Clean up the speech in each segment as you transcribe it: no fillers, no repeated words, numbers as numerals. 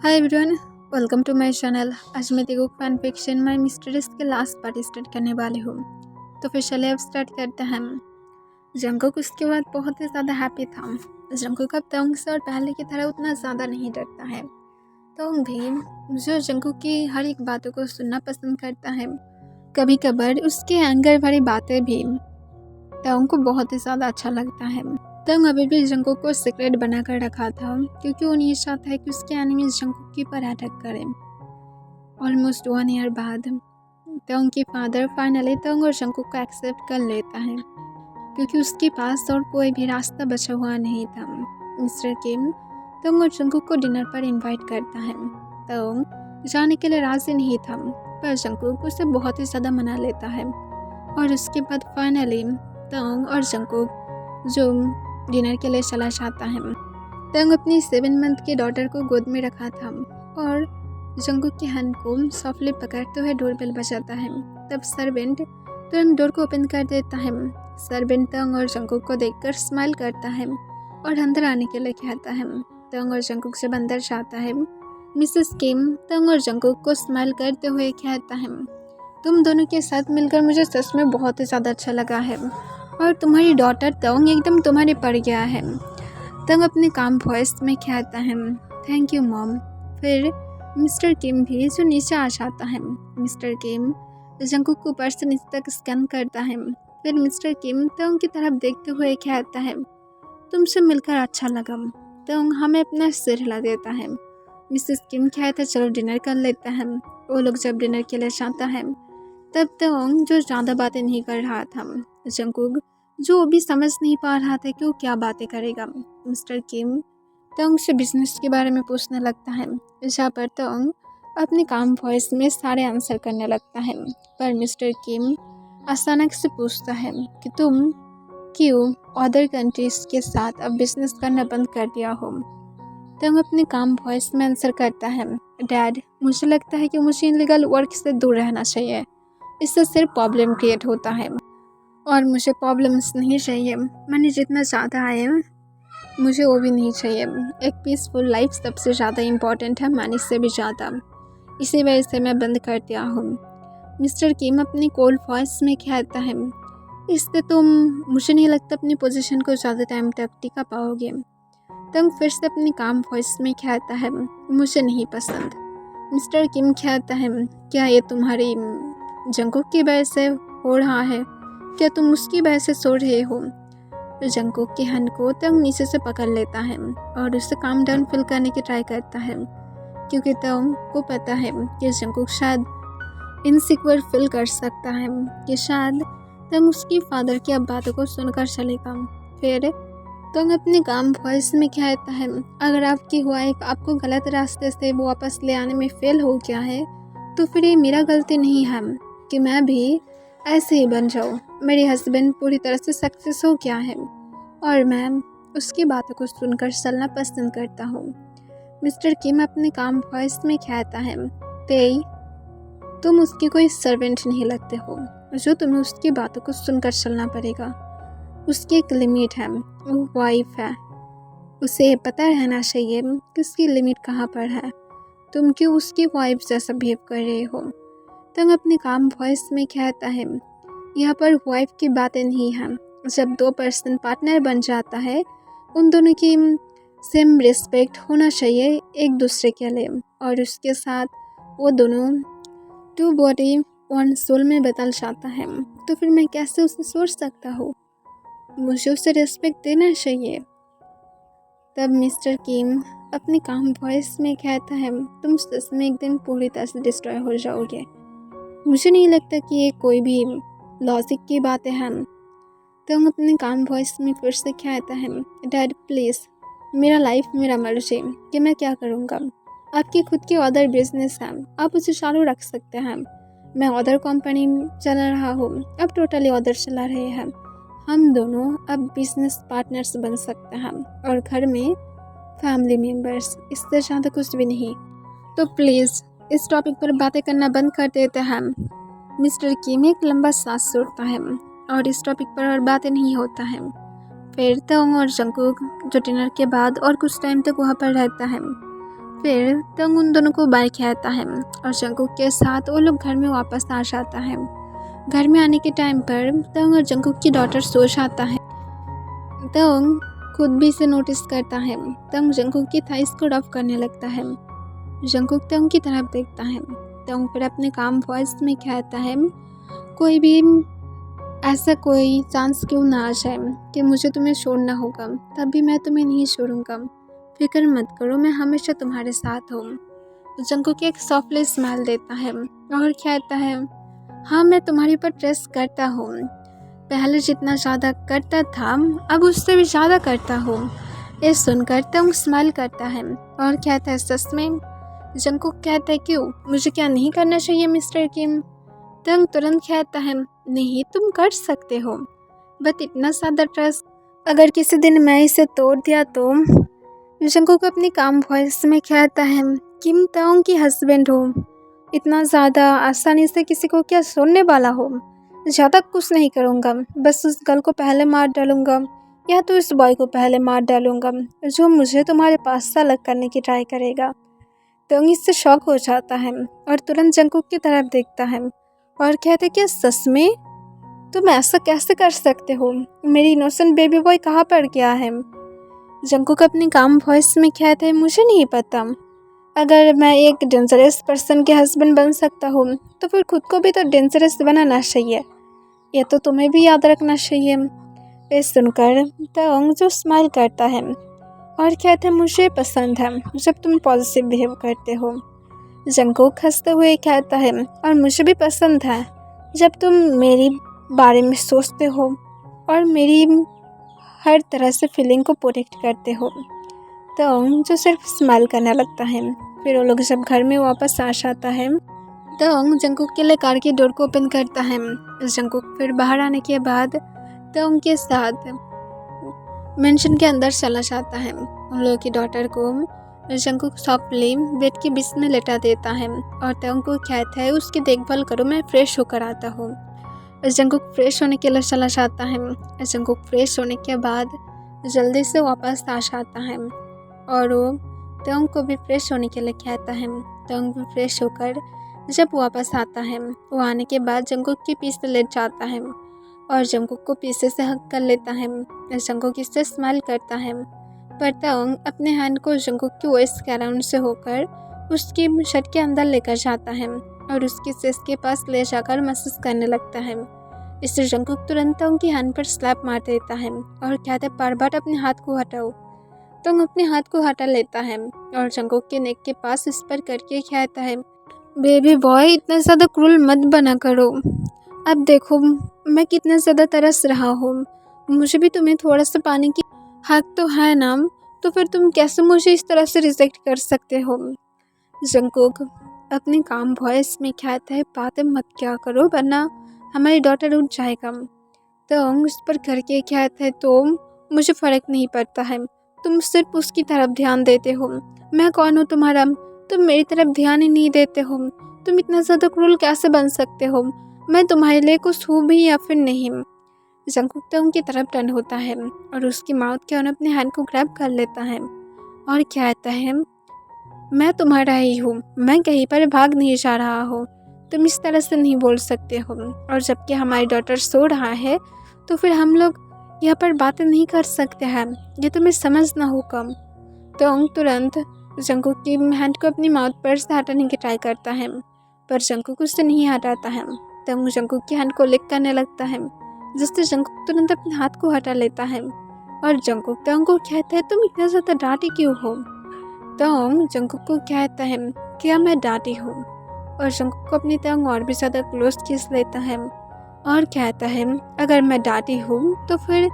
Hi everyone, welcome to my channel. आज मैं Taekook fan fiction my mysteries के last part start करने वाली हूँ। तो फिर चलिए अब स्टार्ट करते हैं। जंगकुक उसके बाद बहुत ही ज़्यादा हैप्पी था। जंगकुक अब तोंग से और पहले की तरह उतना ज़्यादा नहीं डरता है। तोंग भी जो जंगकुक की हर एक बातों को सुनना पसंद करता है। कभी कभार उसके एंगर भरी बातें भी तोंग को बहुत ही ज़्यादा अच्छा लगता है। तंग अभी भी जंगकुक को सीक्रेट बनाकर रखा था क्योंकि वो नहीं चाहता है कि उसके एनिमीज जंगकुक के पर अटैक करें। ऑलमोस्ट 1 ईयर बाद तंग के फादर फाइनली तंग और जंगकुक को एक्सेप्ट कर लेता है क्योंकि उसके पास और कोई भी रास्ता बचा हुआ नहीं था। मिस्टर किम तंग और जंगकुक को डिनर पर इनवाइट करता है। तंग जाने के लिए राजी नहीं था पर जंगकुक उसे बहुत ही ज़्यादा मना लेता है और उसके बाद फाइनली तंग और जंगकुक जो डिनर के लिए चला जाता है। तंग अपनी 7 मंथ की डॉटर को गोद में रखा था और जंगकुक के हैंड को सॉफ्टली पकड़ते हुए डोरबेल बजाता है। तब सर्वेंट तुरंत डोर को ओपन कर देता है। सर्वेंट तंग और जंगकुक को देखकर स्माइल करता है और अंदर आने के लिए कहता है। तंग और जंगकुक जब अंदर जाता है, मिसेस किम तंग और जंगकुक को स्माइल करते हुए कहता है, तुम दोनों के साथ मिलकर मुझे सच में बहुत ही ज़्यादा अच्छा लगा है और तुम्हारी डॉटर तंग एकदम तुम्हारे पड़ गया है। तंग अपने काम वॉइस में कहता है, थैंक यू मॉम। फिर मिस्टर किम भी जो नीचे आ जाता है। मिस्टर किम जंगकुक को ऊपर से नीचे तक स्कैन करता है। फिर मिस्टर किम तंग की तरफ देखते हुए कहता है, तुमसे मिलकर अच्छा लगा। तंग हमें अपना सिर हिला देता है। मिसेस किम कहता है, चलो डिनर कर लेते हैं। वो लोग जब डिनर के लिए जाता है तब तंग जो ज़्यादा बातें नहीं कर रहा था। जंगकुक जो भी समझ नहीं पा रहा था कि वो क्या बातें करेगा। मिस्टर किम तंग से बिजनेस के बारे में पूछने लगता है, जहाँ पर तंग अपने काम वॉइस में सारे आंसर करने लगता है। पर मिस्टर किम अचानक से पूछता है कि तुम क्यों अदर कंट्रीज के साथ अब बिजनेस करना बंद कर दिया हो। तंग अपने काम वॉइस में आंसर करता है, डैड मुझे लगता है कि मुझे इनलीगल वर्क से दूर रहना चाहिए। इससे सिर्फ प्रॉब्लम क्रिएट होता है और मुझे प्रॉब्लम्स नहीं चाहिए। मैंने जितना ज़्यादा आया मुझे वो भी नहीं चाहिए। एक पीसफुल लाइफ सबसे ज़्यादा इम्पॉर्टेंट है मनी से भी ज़्यादा। इसी वजह से मैं बंद कर दिया हूँ। मिस्टर किम अपनी कोल्ड वॉइस में कहता है, इससे तुम मुझे नहीं लगता अपनी पोजीशन को ज़्यादा टाइम तक टिका पाओगे। तंग फिर से अपने काम वॉइस में कहता है, मुझे नहीं पसंद। मिस्टर किम कहता है, क्या ये तुम्हारी जंगकुक की वजह से हो रहा है? क्या तुम उसकी वजह से सो रहे हो? जंगकुक के हैंड को तंग नीचे से पकड़ लेता है और उसे काम डाउन फील करने की ट्राई करता है क्योंकि तंग को पता है कि जंगकुक शायद इनसिक्योर फील कर सकता है कि शायद तंग उसकी फादर की अब बातों को सुनकर चलेगा। फिर तंग अपने काम वॉइस में कहता है, अगर आपकी वाइफ आपको गलत रास्ते से वापस ले आने में फेल हो गया है तो फिर ये मेरा गलती नहीं है कि मैं भी ऐसे ही बन जाऊँ। मेरे हस्बैंड पूरी तरह से सक्सेस हो गया है और मैं उसकी बातों को सुनकर चलना पसंद करता हूँ। मिस्टर किम अपने काम वॉइस में कहता है, तेई तुम उसकी कोई सर्वेंट नहीं लगते हो जो तुम्हें उसकी बातों को सुनकर चलना पड़ेगा। उसकी एक लिमिट है, वो वाइफ है, उसे पता रहना चाहिए कि उसकी लिमिट कहाँ पर है। तुम क्यों उसकी वाइफ जैसा बिहेव कर रहे हो? तंग अपने काम वॉइस में कहता है, यहाँ पर वाइफ की बातें नहीं हैं। जब 2 पर्सन पार्टनर बन जाता है उन दोनों की सेम रिस्पेक्ट होना चाहिए एक दूसरे के लिए और उसके साथ वो दोनों 2 बॉडी 1 सोल में बदल जाता है। तो फिर मैं कैसे उसे सोच सकता हूँ? मुझे उसे रिस्पेक्ट देना चाहिए। तब मिस्टर किम अपने काम वॉइस में कहता है, तुम सच में एक दिन पूरी तरह से डिस्ट्रॉय हो जाओगे। मुझे नहीं लगता कि ये कोई भी लॉजिक की बातें हैं। तो हम अपने काम वॉइस में फिर से कहता है, डैड प्लीज़ मेरा लाइफ मेरा मर्जी कि मैं क्या करूँगा। आपकी खुद की अदर बिजनेस है, आप उसे चालू रख सकते हैं। मैं अदर कंपनी चला रहा हूँ, अब टोटली अदर चला रहे हैं। हम दोनों अब बिजनेस पार्टनर्स बन सकते हैं और घर में फैमिली मेम्बर्स, इससे ज़्यादा कुछ भी नहीं। तो प्लीज़ इस टॉपिक पर बातें करना बंद कर देते हैं। मिस्टर किम एक लंबा सांस छोड़ता है और इस टॉपिक पर और बातें नहीं होता है। फिर तंग और जंगकुक जो डिनर के बाद और कुछ टाइम तक वहाँ पर रहता है। फिर तंग उन दोनों को बाय कहता है और जंकुक के साथ वो लोग घर में वापस आ जाता है। घर में आने के टाइम पर तंग और जंकुक की डॉटर सो जाता है। तंग खुद भी इसे नोटिस करता है। तंग जंकुक की थाइस को रफ करने लगता है। जंकुक तंग की तरफ देखता है। तंग फिर अपने काम वॉइस में कहता है, कोई भी ऐसा कोई चांस क्यों ना आ जाए कि मुझे तुम्हें छोड़ना होगा, तब भी मैं तुम्हें नहीं छोड़ूंगा। फिक्र मत करो, मैं हमेशा तुम्हारे साथ हूँ। जंकुक एक सॉफ्टली स्माइल देता है और कहता है, हाँ मैं तुम्हारे ऊपर ट्रस्ट करता हूँ। पहले जितना ज़्यादा करता था अब उससे भी ज़्यादा करता हूँ। ये सुनकर तंग स्माइल करता है और कहता है, सच में? जंकुक कहता है, क्यों, मुझे क्या नहीं करना चाहिए मिस्टर किम? तंग तुरंत कहता है, नहीं तुम कर सकते हो, बट इतना ज़्यादा ट्रस्ट अगर किसी दिन मैं इसे तोड़ दिया तो? जंकुक अपनी काम वॉइस में कहता है, किम तंग की हस्बैंड हो, इतना ज़्यादा आसानी से किसी को क्या छोड़ने वाला हो? ज़्यादा कुछ नहीं करूँगा, बस उस गर्ल को पहले मार डालूँगा या तो इस बॉय को पहले मार डालूँगा जो मुझे तुम्हारे पास से अलग करने की ट्राई करेगा। तंग इससे शॉक हो जाता है और तुरंत जंकुक की तरफ देखता है और कहते, क्या सच में? तुम ऐसा कैसे कर सकते हो? मेरी इनोसेंट बेबी बॉय कहाँ पड़ गया है? जंकुक अपनी काम वॉइस में कहते हैं, मुझे नहीं पता। अगर मैं एक डेंजरस पर्सन के हस्बैंड बन सकता हूँ तो फिर खुद को भी तो डेंजरस बनाना चाहिए, यह तो तुम्हें भी याद रखना चाहिए। ये सुनकर तंग जो स्माइल करता है और कहता है, मुझे पसंद है जब तुम पॉजिटिव बिहेव करते हो। जंकुक हंसते हुए कहता है, और मुझे भी पसंद है जब तुम मेरी बारे में सोचते हो और मेरी हर तरह से फीलिंग को प्रोटेक्ट करते हो। तंग जो सिर्फ स्माइल करने लगता है। फिर वो लोग जब घर में वापस आ जाता है, तंग जंकुक के लिए कार की डोर को ओपन करता है। जंकुक फिर बाहर आने के बाद तंग के साथ मेंशन के अंदर चला जाता है। उन लोगों की डॉटर को जंकुक सॉफ्टली बेड के बीच में लेटा देता है और तंग को कहता है, उसकी देखभाल करो, मैं फ्रेश होकर आता हूँ। जंकुक फ्रेश होने के लिए चला जाता है। जंकुक फ्रेश होने के बाद जल्दी से वापस आ जाता है और वो तंग को भी फ्रेश होने के लिए कहता है। तंग भी फ्रेश होकर जब वापस आता है, वो आने के बाद जंकुक के पीछे लेट जाता है और जंकुक को पीछे से हक कर लेता है। जंकुक इससे स्माइल करता है, पर तंग अपने हैंड को जंकुक की वेस्ट के अराउंड से होकर उसकी शर्ट के अंदर लेकर जाता है और उसके चेस्ट के पास ले जाकर मसाज करने लगता है। इससे जंकुक तुरंत तंग की हैंड पर स्लैप मार देता है और कहता है, बार अपने हाथ को हटाओ। तंग अपने हाथ को हटा लेता है और जंकुक के नेक के पास इस पर करके कहता है, बेबी बॉय इतना ज़्यादा क्रूल मत बना करो। अब देखो मैं कितना ज़्यादा तरस रहा हूँ, मुझे भी तुम्हें थोड़ा सा पानी की हक तो है ना, तो फिर तुम कैसे मुझे इस तरह से रिजेक्ट कर सकते हो? जंकुक अपने काम वॉइस में कहता है, बातें मत क्या करो वरना हमारी डॉटर उठ जाएगा। तंग उस पर करके कहता है, तो मुझे फ़र्क नहीं पड़ता है, तुम सिर्फ उसकी तरफ ध्यान देते हो। मैं कौन हूँ तुम्हारा? तुम मेरी तरफ ध्यान ही नहीं देते हो। तुम इतना ज़्यादा क्रूल कैसे बन सकते हो? मैं तुम्हारे लिए कुछ हूँ भी या फिर नहीं? जंकुक तंग की तरफ टर्न होता है और उसकी माउथ के ऑन अपने हैंड को ग्रैब कर लेता है और कहता है, मैं तुम्हारा ही हूँ, मैं कहीं पर भाग नहीं जा रहा हूँ, तुम इस तरह से नहीं बोल सकते हो। और जबकि हमारी डॉटर सो रहा है तो फिर हम लोग यहाँ पर बातें नहीं कर सकते हैं, ये तुम्हें समझना होगा। तंग तुरंत जंकुक की हैंड को अपनी माउथ पर से हटाने की ट्राई करता है, पर जंकुक उससे नहीं हटाता है। तंग जंकुक की हैंड को लिक करने लगता है, जिससे जंकुक तुरंत अपने हाथ को हटा लेता है और जंकुक तंग को कहता है, तुम इतना ज़्यादा डांटी क्यों हो? तंग जंकुक को कहता है, क्या मैं डांटी हूँ? और जंकुक को अपनी तंग और भी ज़्यादा क्लोज खींच लेता है और कहता है, अगर मैं डांटी हूँ तो फिर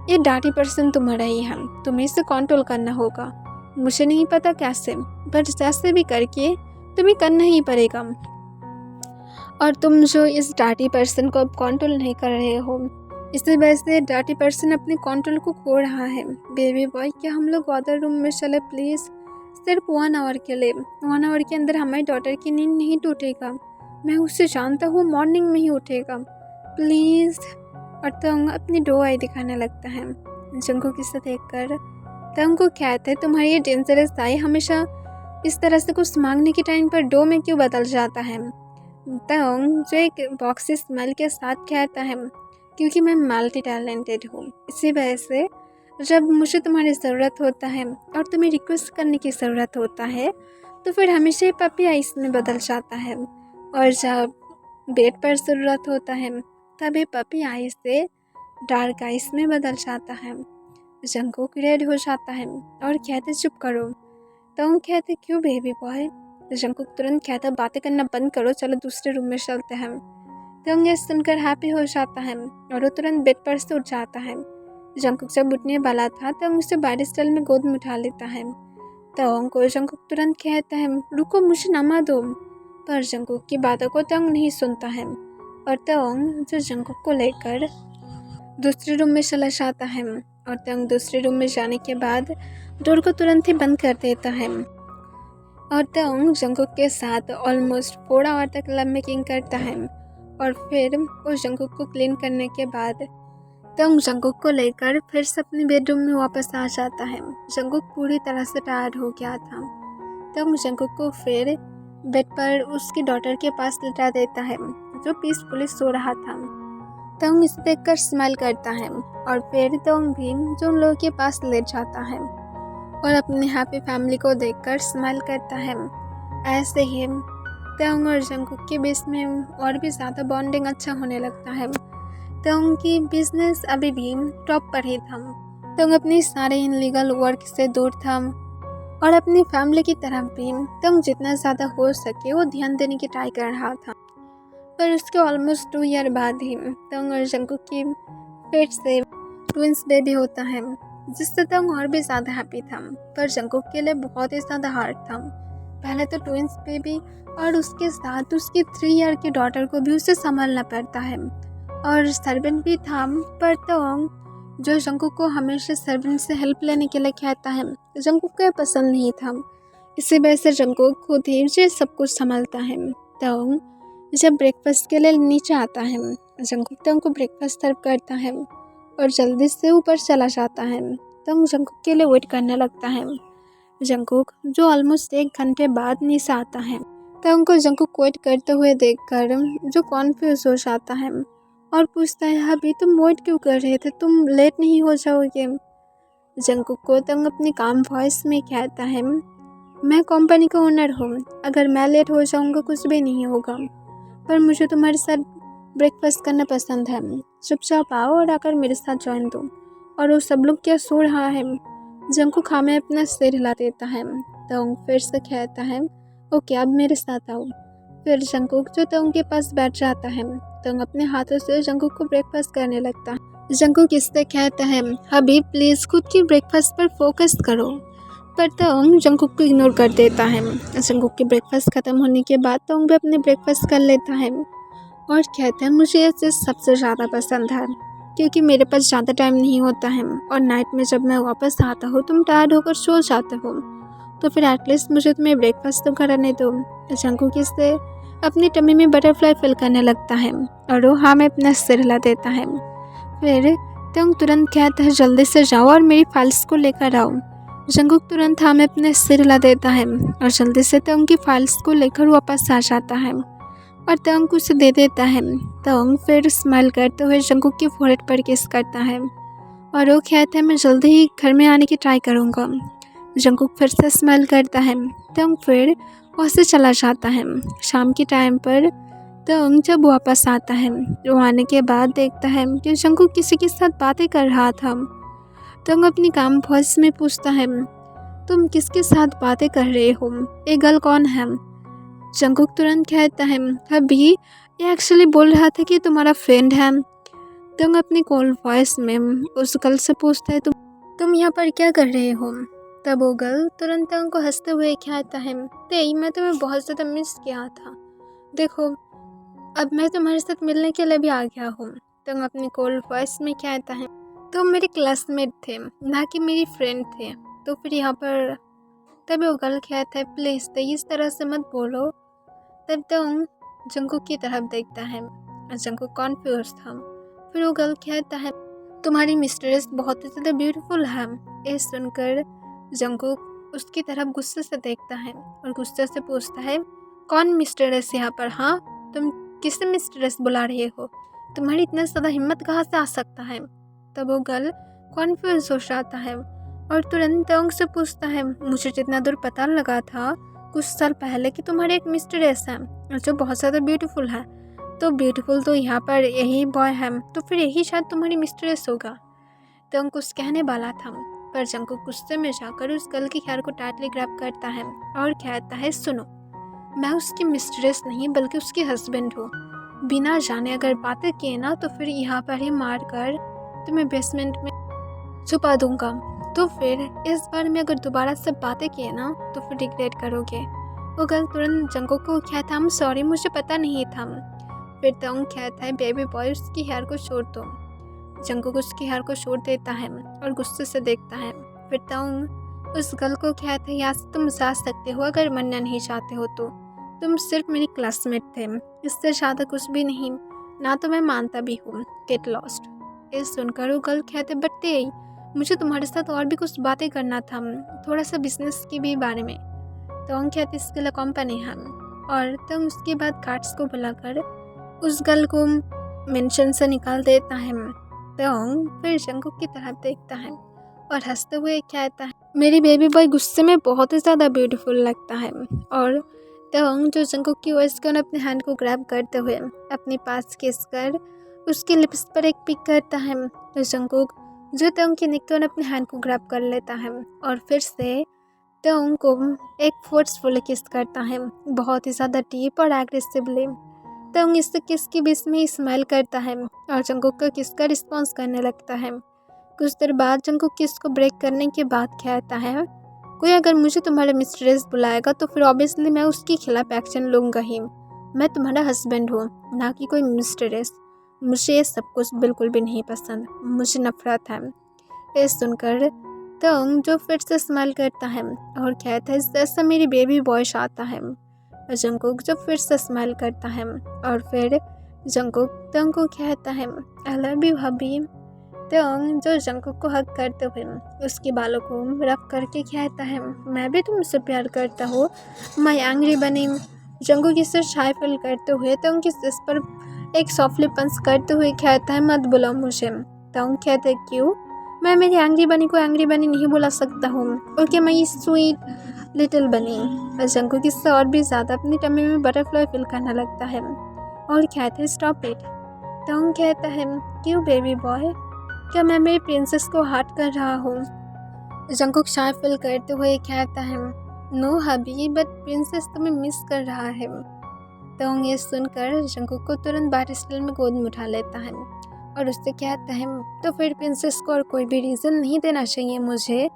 ये डांटी पर्सन तुम्हारा ही है, तुम्हें इसे कंट्रोल करना होगा। मुझे नहीं पता कैसे, पर जैसे भी करके तुम्हें करना ही पड़ेगा। और तुम जो इस डांटी पर्सन को अब कंट्रोल नहीं कर रहे हो, इसी वजह से डांटी पर्सन अपने कंट्रोल को खो रहा है। बेबी बॉय, क्या हम लोग अदर रूम में चले प्लीज़? सिर्फ 1 आवर के लिए। 1 आवर के अंदर हमारी डॉटर की नींद नहीं टूटेगा, मैं उससे जानता हूँ मॉर्निंग में ही उठेगा, प्लीज़। और तंग अपनी डो आई दिखाने लगता है। जंकुक इसे देखकर तंग को कहता है, तुम्हारी ये डेंजरस आई हमेशा इस तरह से कुछ मांगने के टाइम पर डो में क्यों बदल जाता है। तंग जो एक बॉक्सी स्मेल के साथ कहता है, क्योंकि मैं मल्टी टैलेंटेड हूँ, इसी वजह से जब मुझे तुम्हारी ज़रूरत होता है और तुम्हें रिक्वेस्ट करने की ज़रूरत होता है तो फिर हमेशा ये पपी आइस में बदल जाता है, और जब बेड पर ज़रूरत होता है तब ये पपी आइस से डार्क आइस में बदल जाता है। जंगकुक रेड हो जाता है और कहते चुप करो। तंग कहते क्यों बेबी बॉय। जंगकुक तुरंत कहता बातें करना बंद करो, चलो दूसरे रूम में चलते हैं। तंग ये सुनकर हैप्पी हो जाता है और वो तुरंत बेड पर से उठ जाता है। जंगकुक जब उठने वाला था तंग उसे बारिश स्टाइल में गोद में उठा लेता है। तंग को जंगकुक तुरंत कहता है रुको, मुझे नमा दो, पर जंगकुक की बातों को तंग नहीं सुनता है और तंग जो जंगकुक को लेकर दूसरे रूम में चला जाता है। और तंग दूसरे रूम में जाने के बाद डोर को तुरंत ही बंद कर देता है और तंग जंगकुक के साथ ऑलमोस्ट 4 आवर तक लव मेकिंग करता है। और फिर वो जंगकुक को क्लीन करने के बाद तंग जंगकुक को लेकर फिर से अपने बेडरूम में वापस आ जाता है। जंगकुक पूरी तरह से टायर्ड हो गया था। तंग जंगकुक को फिर बेड पर उसकी डॉटर के पास लिटा देता है जो पीसफुली सो रहा था। तंग इसे देखकर स्माइल करता है और फिर तंग भी जो उन लोगों के पास लेट जाता है और अपनी हैप्पी फैमिली को देखकर स्माइल करता है। ऐसे ही तंग और जंगकुक के बीच में और भी ज़्यादा बॉन्डिंग अच्छा होने लगता है। तंग की बिजनेस अभी भी टॉप पर ही था। तंग अपनी सारे इनलीगल वर्क से दूर था और अपनी फैमिली की तरफ भी तंग जितना ज़्यादा हो सके वो ध्यान देने की ट्राई कर रहा था। पर उसके ऑलमोस्ट 2 ईयर बाद ही तंग और जंगकुक की पेट से ट्विंस बेबी होता है, जिससे तंग और भी ज़्यादा हैप्पी था। पर जंगकुक के लिए बहुत ही ज़्यादा हार्ड था। पहले तो ट्विंस बेबी और उसके साथ उसकी 3 ईयर की डॉटर को भी उसे संभालना पड़ता है और सर्वेंट भी था। पर तंग जो जंगकुक को हमेशा सर्वेंट से हेल्प लेने के लिए कहता है, जंगकुक को पसंद नहीं था। इसी वजह से जंगकुक खुद ही उसे सब कुछ संभालता है। तंग जब ब्रेकफास्ट के लिए नीचे आता है, जंगकुक तंग को ब्रेकफास्ट सर्व करता है और जल्दी से ऊपर चला जाता है। तंग जंगकुक के लिए वेट करने लगता है। जंगकुक जो ऑलमोस्ट 1 घंटे बाद नीचे आता है। तंग को जंगकुक वेट करते हुए देखकर जो कॉन्फ्यूज हो जाता है और पूछता है अभी तुम वेट क्यों कर रहे थे, तुम लेट नहीं हो जाओगे। जंगकुक को तंग अपनी काम वॉइस में कहता है मैं कंपनी का ओनर हूँ, अगर मैं लेट हो जाऊँगा कुछ भी नहीं होगा, पर मुझे तुम्हारे साथ ब्रेकफास्ट करना पसंद है। चुपचाप आओ और आकर मेरे साथ ज्वाइन दो। और वो सब लोग क्या सो रहा है। जंगकुक में अपना सिर हिला देता है। तंग फिर से कहता है ओके अब मेरे साथ आओ। फिर जंगकुक जो तंग के पास बैठ जाता है। तंग अपने हाथों से जंगकुक को ब्रेकफास्ट करने लगता है। जंगकुक इससे कहता है अभी प्लीज़ खुद की ब्रेकफास्ट पर फोकस करो, पर तंग जंगकुक को इग्नोर कर देता है। जंगकुक के ब्रेकफास्ट ख़त्म होने के बाद तंग भी अपने ब्रेकफास्ट कर लेता है और कहता है मुझे ये चीज़ सबसे ज़्यादा पसंद है क्योंकि मेरे पास ज़्यादा टाइम नहीं होता है और नाइट में जब मैं वापस आता हूँ तुम टायर्ड होकर सो जाते हो, तो फिर एटलीस्ट मुझे तुम्हें ब्रेकफास्ट तो कराने दो। जंगकुक इससे अपनी टमी में बटरफ्लाई फील करने लगता है और वो हाँ में अपना सिर हिला देता है। फिर तंग तुरंत कहता है जल्दी से जाओ और मेरी फाइल्स को लेकर आओ। जंगकुक तुरंत हाँ में अपने सिर हिला देता है और जल्दी से तंग की फाइल्स को लेकर वापस आ जाता है और तंग को उसे दे देता है। तंग फिर स्माइल करते हुए जंगकुक की फोrehead पर किस करता है और वो कहता है मैं जल्दी ही घर में आने की ट्राई करूँगा। जंगकुक फिर से स्माइल करता है। तंग फिर वहाँ से चला जाता है। शाम के टाइम पर तंग जब वापस आता है वो आने के बाद देखता है कि जंगकुक किसी के साथ बातें कर रहा था। तंग अपनी काम वॉइस में पूछता है तुम किसके साथ बातें कर रहे हो, ये गर्ल कौन है। जंगकुक तुरंत कहता है अभी ये एक्चुअली बोल रहा था कि तुम्हारा फ्रेंड है। तंग अपनी कॉल वॉइस में उस गर्ल से पूछता है तुम यहाँ पर क्या कर रहे हो। तब वो गर्ल तुरंत तंग को हंसते हुए कहता है तेई मैं तुम्हें बहुत ज़्यादा मिस किया था, देखो अब मैं तुम्हारे साथ मिलने के लिए भी आ गया हूँ। तंग अपनी कॉल वॉइस में कहता है तुम मेरे क्लासमेट थे ना कि मेरी फ्रेंड थे, तो फिर यहाँ पर। तभी वो गर्ल कहता है प्लीज़ इस तरह से मत बोलो। तब तंग जंगकुक की तरफ देखता है और जंगकुक कॉन्फ्यूज था। फिर वो गर्ल कहता है तुम्हारी मिस्ट्रेस बहुत ही ज़्यादा ब्यूटीफुल है। ये सुनकर जंगकुक उसकी तरफ गुस्से से देखता है और गुस्से से पूछता है, कौन मिस्टर एस यहाँ पर? हाँ, तुम किसे मिस्टर एस बुला रहे हो? तुम्हारी इतना ज़्यादा हिम्मत कहाँ से आ सकता है? तब वो गर्ल कॉन्फ्यूज हो जाता है और तुरंत तोंग से पूछता है, मुझे जितना दूर पता लगा था कुछ साल पहले कि तुम्हारे एक मिस्टर एस है जो बहुत ज़्यादा ब्यूटीफुल है। तो ब्यूटीफुल तो यहाँ पर यही बॉय है, तो फिर यही शायद तुम्हारी मिस्टर एस होगा। तोंग कुछ कहने वाला था पर जंगकुक गुस्से में जाकर उस गर्ल के हेयर को टाइटली ग्रैब करता है और कहता है, सुनो, मैं उसकी मिस्ट्रेस नहीं बल्कि उसकी हस्बैंड हूँ। बिना जाने अगर बातें किए ना तो फिर यहाँ पर ही मार कर तुम्हें बेसमेंट में छुपा दूंगा। तो फिर इस बार में अगर दोबारा से बातें किए ना तो फिर रिग्रेट करोगे। वो गर्ल तुरंत जंगकुक को कहता है, सॉरी, मुझे पता नहीं था। फिर तोंग कहता है, बेबी बॉय, उसकी हेयर को छोड़ दो। जंगकुक उसकी हेयर को छोड़ देता है और गुस्से से देखता है। फिर तोंग उस गर्ल को कहता है, यहाँ से तुम जा सकते हो अगर मरना नहीं चाहते हो तो। तुम सिर्फ मेरी क्लासमेट थे, इससे ज़्यादा कुछ भी नहीं, ना तो मैं मानता भी हूँ। Get lost. ये सुनकर वो गर्ल कहते, बट मुझे तुम्हारे साथ और भी कुछ बातें करना था, थोड़ा सा बिजनेस के भी बारे में। तोंग कहते, इसके लिए कंपनी है। और तोंग उसके बाद गार्ड्स को बुलाकर उस गर्ल को मेंशन से निकाल देता है। तोंग फिर जंगकुक की तरफ देखता है और हंसते हुए कहता है, मेरी बेबी बॉय गुस्से में बहुत ही ज़्यादा ब्यूटीफुल लगता है। और तोंग जो जंगकुक की वॉइस को अपने हैंड को ग्रैब करते हुए अपने पास किस कर उसके लिप्स पर एक पिक करता है। तो जंगकुक जो तोंग की नेक को अपने हैंड को ग्रैब कर लेता है और फिर से तोंग को एक फोर्सफुल किस करता है, बहुत ही ज़्यादा डीप और एग्रेसिवली। तोंग इस किस के बीच में स्माइल करता है और जंगकुक का किस का रिस्पॉन्स करने लगता है। कुछ देर बाद जंगकुक किस को ब्रेक करने के बाद कहता है, कोई अगर मुझे तुम्हारा मिस्ट्रेस बुलाएगा तो फिर ऑब्वियसली मैं उसके खिलाफ एक्शन लूँगा ही। मैं तुम्हारा हस्बैंड हूँ, ना कि कोई मिस्ट्रेस। मुझे ये सब कुछ बिल्कुल भी नहीं पसंद, मुझे नफरत है। ये सुनकर तोंग जो फिर से स्माइल करता है और कहता है, जैसा मेरी बेबी बॉय आता है। जंगकुक जो फिर से स्माइल करता है और फिर जंगकुक तोंग को कहता है, आई लव यू हबी। तोंग जो जंगकुक को हग करते हुए उसके बालों को रफ करके कहता है, मैं भी तुमसे प्यार करता हूँ, मैं एंग्री बनी। जंगकुक इसे शाय फील करते हुए तोंग की सिस पर एक सॉफ्टली पंच करते हुए कहता है, मत बुलाओ मुझे। तोंग कहते है, क्यों? मैं मेरी एंग्री बनी को एंग्री बनी नहीं बुला सकता हूँ, ओके, मैं ये स्वीट लिटिल बनी। जंगकुक इससे और भी ज़्यादा अपनी टमी में बटरफ्लाई फील करने लगता है और कहता है, स्टॉप इट। तोंग कहता है, क्यों बेबी बॉय, क्या मैं मेरी प्रिंसेस को हार्ट कर रहा हूँ? जंगकुक शाय फील करते हुए कहता है, नो हबी, बट प्रिंसेस तुम्हें मिस कर रहा है। तोंग ये सुनकर जंगकुक को तुरंत बैटस्टल में गोद में उठा लेता है और उससे कहता है, तो फिर प्रिंसेस को और कोई भी रीज़न नहीं देना चाहिए मुझे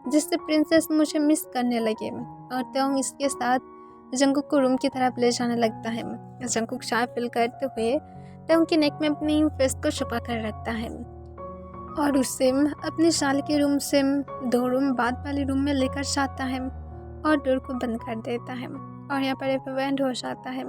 जिससे प्रिंसेस मुझे मिस करने लगे। और तोंग इसके साथ जंगकुक को रूम की तरफ ले जाने लगता है। जंगकुक शाय फील करते हुए तोंग की नेक में अपनी फेस को छुपा कर रखता है और उसे अपने शाल के रूम से 2 रूम बाद वाले रूम में लेकर जाता है और डोर को बंद कर देता है और यहाँ पर एंड हो जाता है।